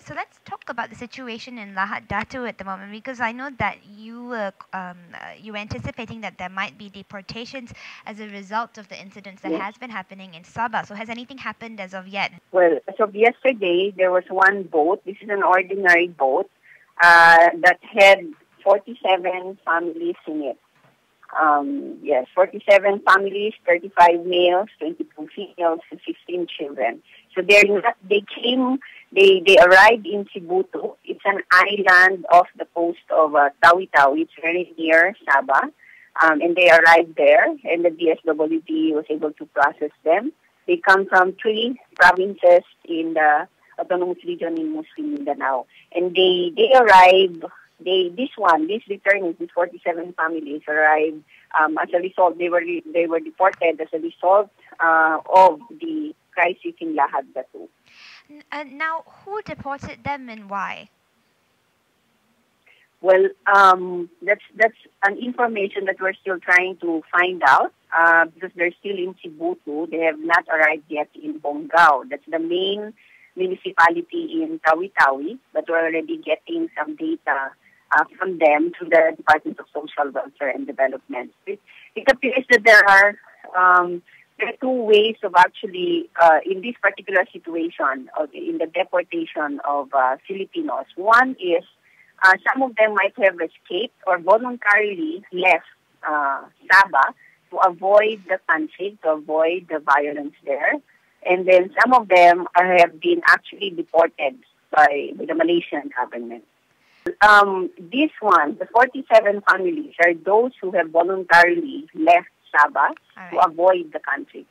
So let's talk about the situation in Lahad Datu at the moment, because I know that you were anticipating that there might be deportations as a result of the incidents that has been happening in Sabah. So has anything happened as of yet? Well, as of yesterday, there was one boat. This is an ordinary boat that had 47 families in it. 47 families, 35 males, 22 females, and 15 children. So they arrived in Cebu. It's an island off the coast of Tawi-tawi. It's very near Sabah. And they arrived there, and the DSWD was able to process them. They come from 3 provinces in the autonomous region in Muslim Mindanao. And they arrived, these returnees, these 47 families arrived as a result, they were deported as a result of the crisis in Lahad Datu. Now, who deported them and why? Well, that's an information that we're still trying to find out because they're still in Cebu. They have not arrived yet in Bongao. That's the main municipality in Tawi-tawi, but we're already getting some data from them through the Department of Social Welfare and Development. It appears that there are 2 ways of actually, in this particular situation, in the deportation of Filipinos. One is some of them might have escaped or voluntarily left Sabah to avoid the conflict, to avoid the violence there. And then some of them have been actually deported by the Malaysian government. This one, the 47 families, are those who have voluntarily left Sabah to avoid the conflict.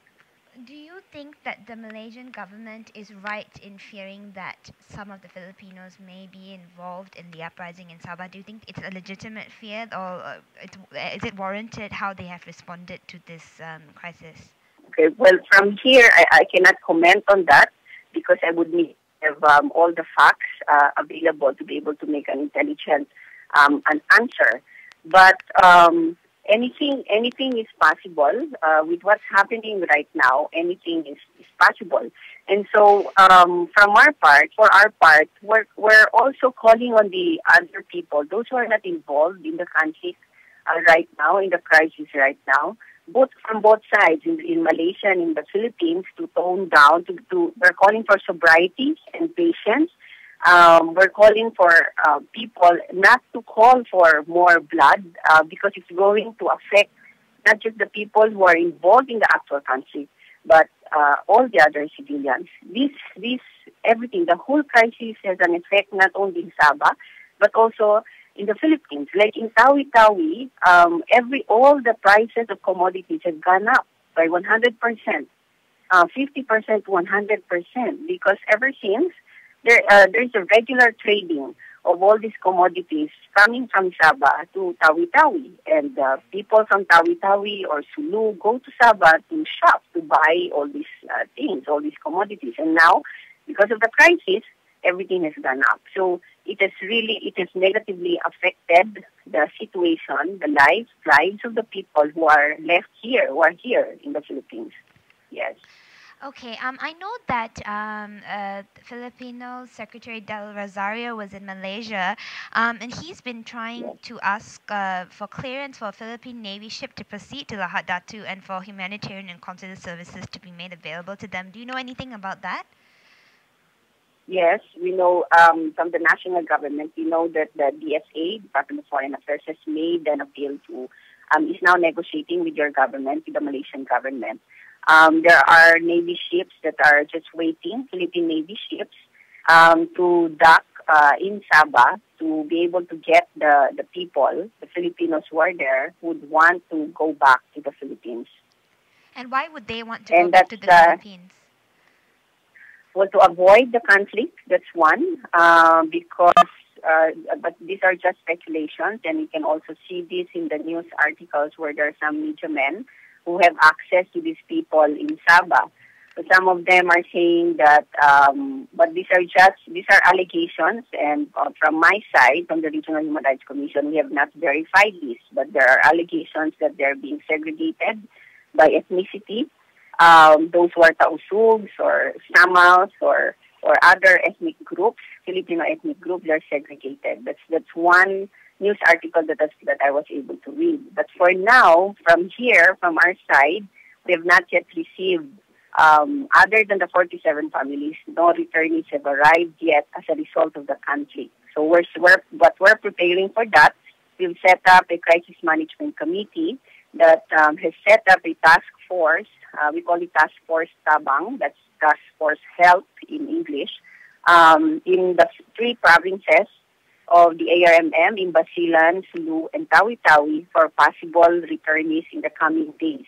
Do you think that the Malaysian government is right in fearing that some of the Filipinos may be involved in the uprising in Sabah? Do you think it's a legitimate fear, or is it warranted how they have responded to this crisis? Okay, well, from here, I cannot comment on that because I would need to have all the facts available to be able to make an intelligent an answer. But anything is possible. With what's happening right now, anything is possible. And so for our part, we're also calling on the other people, those who are not involved in the conflict right now, in the crisis right now, from both sides, in Malaysia and in the Philippines, to tone down, we're calling for sobriety and patience. We're calling for people not to call for more blood because it's going to affect not just the people who are involved in the actual conflict, but all the other civilians. Everything, the whole crisis has an effect not only in Sabah, but also in the Philippines. Like in Tawi-tawi, all the prices of commodities have gone up by 100%, 50% to 100%, because ever since there's a regular trading of all these commodities coming from Sabah to Tawi-tawi, and people from Tawi-tawi or Sulu go to Sabah to shop, to buy all these things, all these commodities. And now, because of the crisis, everything has gone up. So it has negatively affected the situation, the lives of the people who are here in the Philippines. Yes. Okay, I know that Filipino Secretary Del Rosario was in Malaysia, and he's been trying to ask for clearance for a Philippine Navy ship to proceed to Lahad Datu and for humanitarian and consular services to be made available to them. Do you know anything about that? Yes, we know from the national government, we know that the DFA, Department of Foreign Affairs, has made an appeal to, is now negotiating with your government, with the Malaysian government. There are Navy ships that are just waiting, Philippine Navy ships, to dock in Sabah to be able to get the people, the Filipinos who are there, who would want to go back to the Philippines. And why would they want to go back to the Philippines? Well, to avoid the conflict, that's one, because, but these are just speculations, and you can also see this in the news articles where there are some media men who have access to these people in Sabah. So some of them are saying that, but these are allegations, and from my side, from the Regional Human Rights Commission, we have not verified this, but there are allegations that they're being segregated by ethnicity. Those who are Tausugs or Samals or or other ethnic groups, Filipino ethnic groups, they're segregated. That's one news article that I was able to read. But for now, from here, from our side, we have not yet received, other than the 47 families, no returnees have arrived yet as a result of the conflict. So we're preparing for that. We've set up a crisis management committee that has set up a task force. We call it Task Force Tabang. That's Task Force Help in English. In the 3 provinces of the ARMM, in Basilan, Sulu, and Tawi-tawi, for possible returnees in the coming days.